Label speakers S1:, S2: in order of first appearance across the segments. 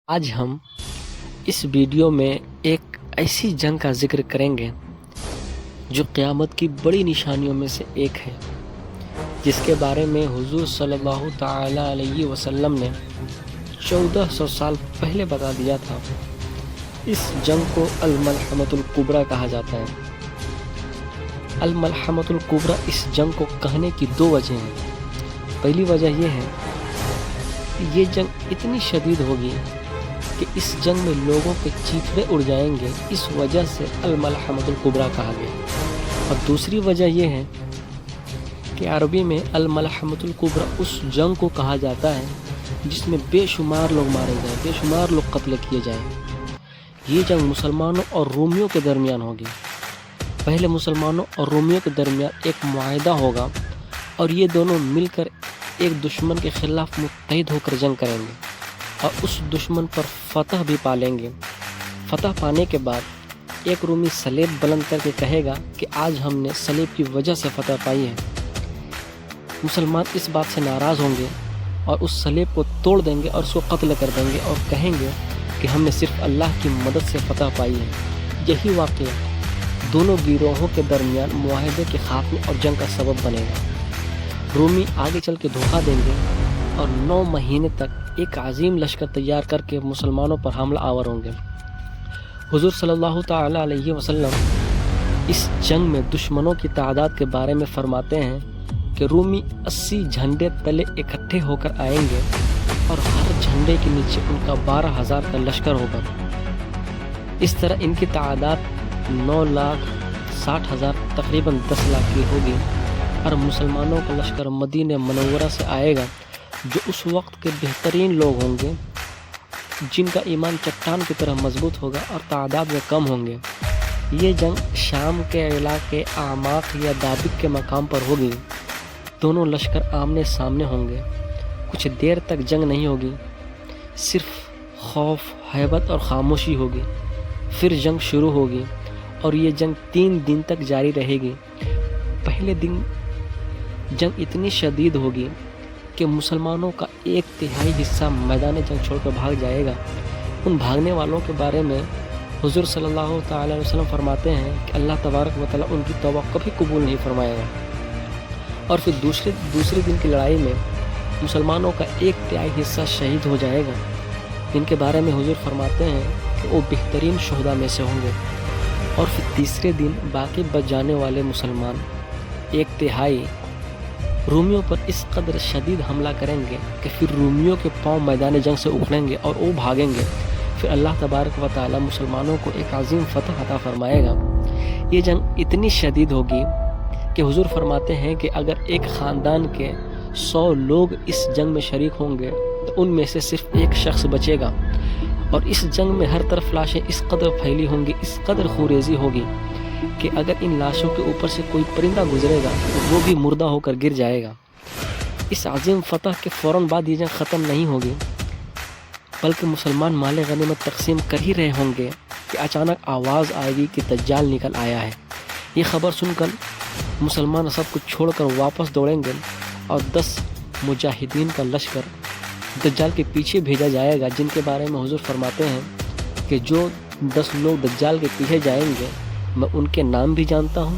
S1: آج ہم اس ویڈیو میں ایک ایسی جنگ کا ذکر کریں گے جو قیامت کی بڑی نشانیوں میں سے ایک ہے، جس کے بارے میں حضور صلی اللہ تعالی علیہ وسلم نے 1400 سال پہلے بتا دیا تھا۔ اس جنگ کو الملحمۃ الکبریٰ کہا جاتا ہے۔ الملحمۃ الکبریٰ اس جنگ کو کہنے کی دو وجہ ہیں۔ پہلی وجہ یہ ہے کہ یہ جنگ اتنی شدید ہوگی کہ اس جنگ میں لوگوں کے چیتڑے اڑ جائیں گے، اس وجہ سے الملحمۃ الکبریٰ کہا گیا۔ اور دوسری وجہ یہ ہے کہ عربی میں الملحمۃ الکبریٰ اس جنگ کو کہا جاتا ہے جس میں بے شمار لوگ مارے جائیں، بے شمار لوگ قتل کیے جائیں۔ یہ جنگ مسلمانوں اور رومیوں کے درمیان ہوگی۔ پہلے مسلمانوں اور رومیوں کے درمیان ایک معاہدہ ہوگا اور یہ دونوں مل کر ایک دشمن کے خلاف متحد ہو کر جنگ کریں گے اور اس دشمن پر فتح بھی پالیں گے۔ فتح پانے کے بعد ایک رومی صلیب بلند کر کے کہے گا کہ آج ہم نے صلیب کی وجہ سے فتح پائی ہے۔ مسلمان اس بات سے ناراض ہوں گے اور اس صلیب کو توڑ دیں گے اور اس کو قتل کر دیں گے اور کہیں گے کہ ہم نے صرف اللہ کی مدد سے فتح پائی ہے۔ یہی واقعہ دونوں گروہوں کے درمیان معاہدے کے خاتمے اور جنگ کا سبب بنے گا۔ رومی آگے چل کے دھوکہ دیں گے اور 9 مہینے تک ایک عظیم لشکر تیار کر کے مسلمانوں پر حملہ آور ہوں گے۔ حضور صلی اللہ تعالی علیہ وسلم اس جنگ میں دشمنوں کی تعداد کے بارے میں فرماتے ہیں کہ رومی 80 جھنڈے تلے اکٹھے ہو کر آئیں گے اور ہر جھنڈے کے نیچے ان کا 12,000 کا لشکر ہوگا۔ اس طرح ان کی تعداد 9,60,000 تقریباً 10 لاکھ کی ہوگی اور مسلمانوں کا لشکر مدینہ منورہ سے آئے گا جو اس وقت کے بہترین لوگ ہوں گے، جن کا ایمان چٹان کی طرح مضبوط ہوگا اور تعداد میں کم ہوں گے۔ یہ جنگ شام کے علاقے اعماق یا دابق کے مقام پر ہوگی۔ دونوں لشکر آمنے سامنے ہوں گے۔ کچھ دیر تک جنگ نہیں ہوگی، صرف خوف، ہیبت اور خاموشی ہوگی۔ پھر جنگ شروع ہوگی اور یہ جنگ 3 دن تک جاری رہے گی۔ پہلے دن جنگ اتنی شدید ہوگی کہ مسلمانوں کا 1/3 حصہ میدان جنگ چھوڑ کر بھاگ جائے گا۔ ان بھاگنے والوں کے بارے میں حضور صلی اللہ تعالی علیہ وسلم فرماتے ہیں کہ اللہ تبارک و تعالیٰ ان کی توبہ کبھی قبول نہیں فرمائے گا۔ اور پھر دوسرے دن کی لڑائی میں مسلمانوں کا 1/3 حصہ شہید ہو جائے گا، جن کے بارے میں حضور فرماتے ہیں کہ وہ بہترین شہداء میں سے ہوں گے۔ اور پھر تیسرے دن باقی بچ جانے والے مسلمان 1/3 رومیوں پر اس قدر شدید حملہ کریں گے کہ پھر رومیوں کے پاؤں میدان جنگ سے اکھڑیں گے اور وہ بھاگیں گے۔ پھر اللہ تبارک و تعالی مسلمانوں کو ایک عظیم فتح عطا فرمائے گا۔ یہ جنگ اتنی شدید ہوگی کہ حضور فرماتے ہیں کہ اگر ایک خاندان کے 100 لوگ اس جنگ میں شریک ہوں گے تو ان میں سے صرف ایک شخص بچے گا۔ اور اس جنگ میں ہر طرف لاشیں اس قدر پھیلی ہوں گی، اس قدر خوریزی ہوگی کہ اگر ان لاشوں کے اوپر سے کوئی پرندہ گزرے گا تو وہ بھی مردہ ہو کر گر جائے گا۔ اس عظیم فتح کے فوراً بعد یہ جنگ ختم نہیں ہوگی، بلکہ مسلمان مال غنیمت تقسیم کر ہی رہے ہوں گے کہ اچانک آواز آئے گی کہ دجال نکل آیا ہے۔ یہ خبر سن کر مسلمان سب کچھ چھوڑ کر واپس دوڑیں گے اور 10 مجاہدین کا لشکر دجال کے پیچھے بھیجا جائے گا، جن کے بارے میں حضور فرماتے ہیں کہ جو 10 لوگ دجال کے پیچھے جائیں گے میں ان کے نام بھی جانتا ہوں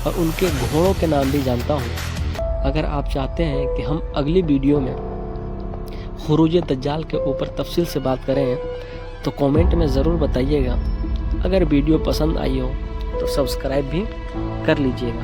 S1: اور ان کے گھوڑوں کے نام بھی جانتا ہوں۔ اگر آپ چاہتے ہیں کہ ہم اگلی ویڈیو میں خروج دجال کے اوپر تفصیل سے بات کریں تو کامنٹ میں ضرور بتائیے گا۔ اگر ویڈیو پسند آئی ہو تو سبسکرائب بھی کر لیجیے گا۔